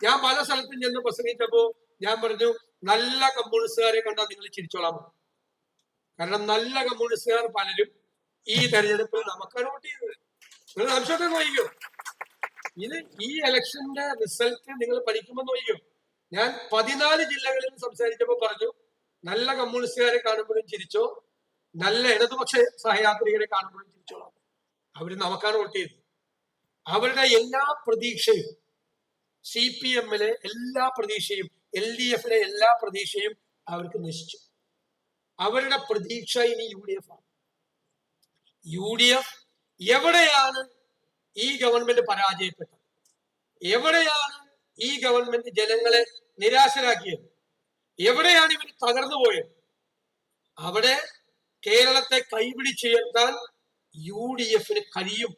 ഞാൻ പല സ്ഥലത്തും ചെന്ന് പ്രസംഗിച്ചപ്പോ ഞാൻ പറഞ്ഞു, നല്ല കമ്മ്യൂണിസ്റ്റുകാരെ കണ്ടാൽ നിങ്ങൾ ചിരിച്ചോളാം. കാരണം നല്ല കമ്മ്യൂണിസ്റ്റുകാർ പലരും ഈ തെരഞ്ഞെടുപ്പിൽ നമുക്കാണ് വോട്ട് ചെയ്തത്. നിങ്ങൾ സംശയമൊക്കെ നോക്കിക്കോ. ഈ ഇലക്ഷന്റെ റിസൾട്ട് നിങ്ങൾ പഠിക്കുമ്പോൾ നോക്കിക്കോ. ഞാൻ 14 ജില്ലകളിൽ സംസാരിച്ചപ്പോൾ പറഞ്ഞു, നല്ല കമ്മ്യൂണിസ്റ്റുകാരെ കാണുമ്പോഴും ചിരിച്ചോ, നല്ല ഇടതുപക്ഷ സഹയാത്രികരെ കാണുമ്പോഴും ചിരിച്ചോളാം. അവര് നമുക്കാണ് വോട്ട് ചെയ്തത്. അവരുടെ എല്ലാ പ്രതീക്ഷയും, CPM-ലെ എല്ലാ പ്രതീക്ഷയും, LDF-ലെ എല്ലാ പ്രതീക്ഷയും അവർക്ക് നശിച്ചു. അവരുടെ പ്രതീക്ഷ ഇനി UDF ആണ്. UDF എവിടെയാണ് ഈ ഗവൺമെന്റ് പരാജയപ്പെട്ടത്? എവിടെയാണ് ഈ ഗവൺമെന്റ് ജനങ്ങളെ നിരാശരാക്കിയത്? എവിടെയാണ് ഇവർ തകർന്നു പോയത്? അവിടെ കേരളത്തെ കൈപിടിച്ചുയർത്താൻ UDF-ന് കഴിയും.